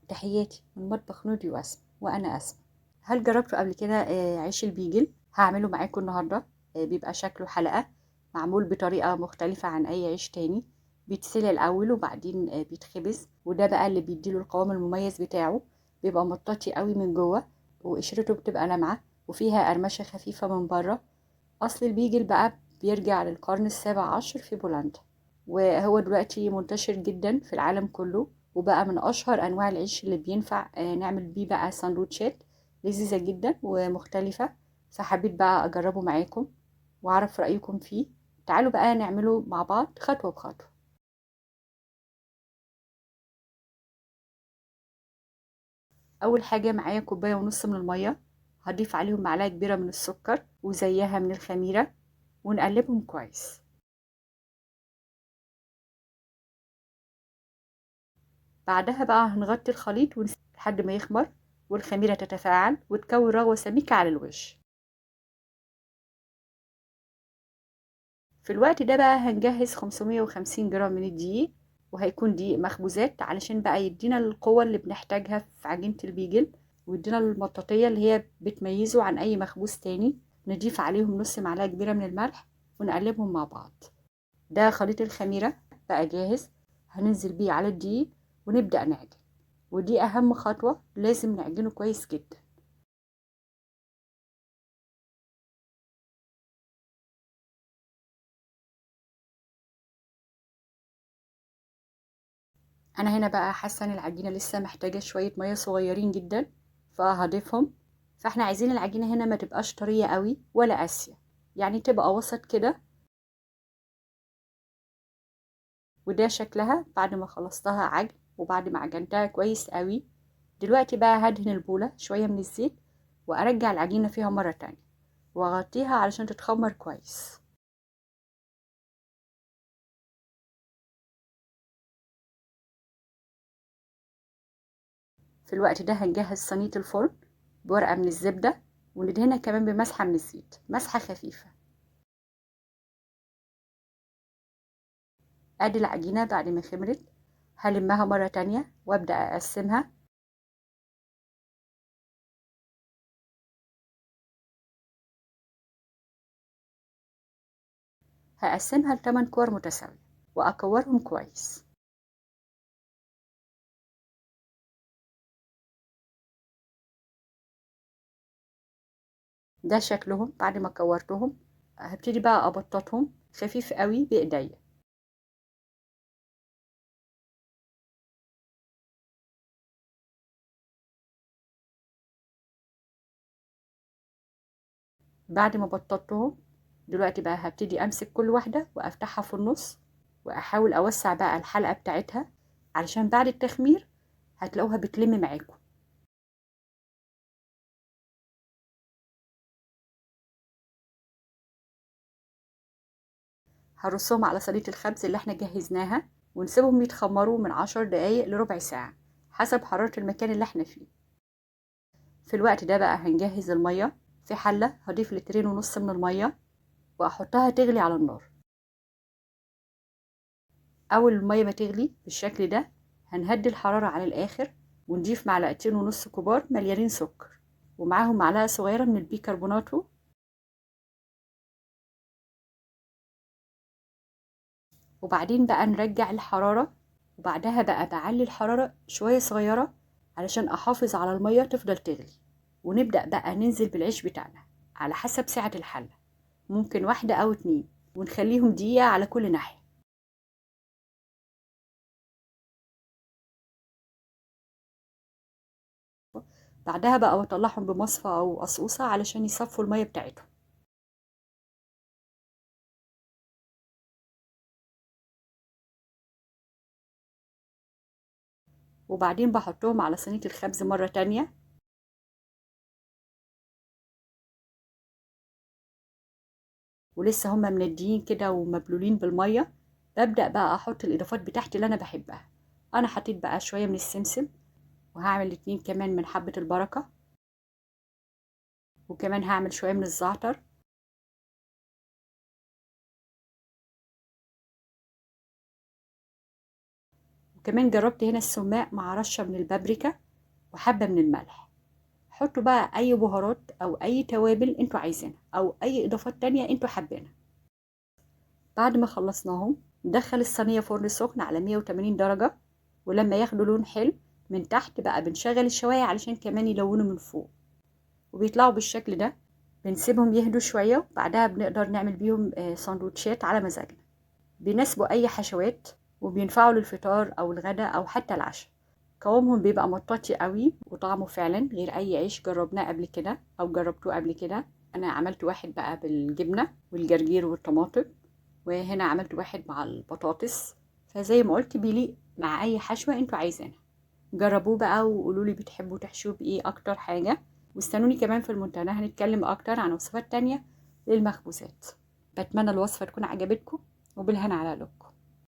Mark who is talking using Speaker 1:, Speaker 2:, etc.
Speaker 1: تحياتي من مطبخ نودي وأسماء، وأنا أسماء. هل جربتوا قبل كده عيش البيجل؟ هعمله معاكم النهاردة. بيبقى شكله حلقة، معمول بطريقة مختلفة عن أي عيش تاني. بيتسلق الأول وبعدين بيتخبز، وده بقى اللي بيديله القوام المميز بتاعه. بيبقى مطاطي قوي من جوه، وقشرته بتبقى لامعة وفيها قرمشة خفيفة من بره. أصل البيجل بقى بيرجع للقرن ال17 في بولندا، وهو دلوقتي منتشر جدا في العالم كله، وبقى من أشهر أنواع العيش اللي بينفع نعمل بيه بقى سندوتشات لذيذة جدا ومختلفة. فحبيت بقى أجربه معاكم وأعرف رأيكم فيه. تعالوا بقى نعمله مع بعض خطوة بخطوة. أول حاجة معايا كوباية ونص من المية، هضيف عليهم معلقة كبيرة من السكر وزيها من الخميرة، ونقلبهم كويس. بعدها بقى هنغطي الخليط ونسيبه لحد ما يخمر والخميرة تتفاعل وتكون رغوة سميكة على الوش. في الوقت ده بقى هنجهز 550 جرام من الدقيق، وهيكون دقيق مخبوزات علشان بقى يدينا القوة اللي بنحتاجها في عجينة البيجل، ويدينا المطاطية اللي هي بتميزه عن أي مخبوز تاني. نضيف عليهم نص معلقة كبيرة من الملح ونقلبهم مع بعض. ده خليط الخميرة بقى جاهز، هننزل بيه على الدقيق ونبدأ نعجن. ودي أهم خطوة، لازم نعجنه كويس جدا. انا هنا بقى حاسه ان العجينه لسه محتاجه شويه ميه صغيرين جدا، فهضيفهم. فاحنا عايزين العجينه هنا ما تبقاش طريه قوي ولا قاسيه، يعني تبقى وسط كده. وده شكلها بعد ما خلصتها عجن وبعد ما عجنتها كويس قوي. دلوقتي بقى هدهن البوله شويه من الزيت، وارجع العجينه فيها مره تانية واغطيها علشان تتخمر كويس. في الوقت ده هنجهز صينيه الفرن بورقه من الزبده، وندهنها كمان بمسحه من الزيت، مسحه خفيفه. ادي العجينة بعد ما خمرت، هلمها مرة تانية وابدأ اقسمها. هقسمها ل8 كور متساوية واكورهم كويس. ده شكلهم بعد ما كورتهم. هبتدي بقى ابططهم خفيف قوي بايديا. بعد ما بططتهم، دلوقتي بقى هبتدي امسك كل واحدة وافتحها في النص، واحاول اوسع بقى الحلقة بتاعتها علشان بعد التخمير هتلاقوها بتلم معاكم. هرصهم على صينية الخبز اللي احنا جهزناها، ونسيبهم يتخمروا من 10 دقايق لربع ساعة حسب حرارة المكان اللي احنا فيه. في الوقت ده بقى هنجهز المية. في حلة هضيف لترين ونص من المية وأحطها تغلي على النار. أول المية ما تغلي بالشكل ده، هنهدي الحرارة على الآخر، ونضيف معلقتين ونص كبار مليانين سكر، ومعاهم معلقة صغيرة من البيكربوناتو. وبعدين بقى نرجع الحرارة، وبعدها بقى بعلي الحرارة شوية صغيرة علشان أحافظ على المية تفضل تغلي. ونبدأ بقى ننزل بالعيش بتاعنا على حسب سعة الحلة، ممكن واحدة أو اتنين، ونخليهم دقيقة على كل ناحية. بعدها بقى بطلعهم بمصفى أو قصقوصة علشان يصفوا المية بتاعتهم. وبعدين بحطهم على صينية الخبز مرة تانية. ولسه هما منديين كده ومبلولين بالمية، ببدأ بقى أحط الإضافات بتاعتي اللي أنا بحبها. أنا حطيت بقى شوية من السمسم، وهعمل 2 كمان من حبة البركة، وكمان هعمل شوية من الزعتر. وكمان جربت هنا السماق مع رشة من البابريكا وحبة من الملح. حطوا بقى اي بهارات او اي توابل انتوا عايزينها او اي اضافات تانية انتوا حابينها. بعد ما خلصناهم ندخل الصينية فرن سخن على 180 درجة، ولما ياخدوا لون حلو من تحت بقى بنشغل الشواية علشان كمان يلونوا من فوق، وبيطلعوا بالشكل ده. بنسيبهم يهدوا شوية وبعدها بنقدر نعمل بيهم سندوتشات على مزاجنا، بيناسبوا أي حشوات وبينفعوا للفطار أو الغدا أو حتى العشاء. قوامهم بيبقى مطاطي قوي وطعمه فعلا غير أي عيش جربناه قبل كده أو جربتوه قبل كده. أنا عملت واحد بقى بالجبنة والجرجير والطماطم، وهنا عملت واحد مع البطاطس، فزي ما قلت بيليق مع أي حشوة انتوا عايزينها. جربوه بقى وقولولي بتحبوا تحشوه بإيه أكتر حاجة، واستنوني كمان في المنتدى هنتكلم أكتر عن وصفات تانية للمخبوزات. بتمنى الوصفة تكون عجبتكم وبالهنا على قلوبكم.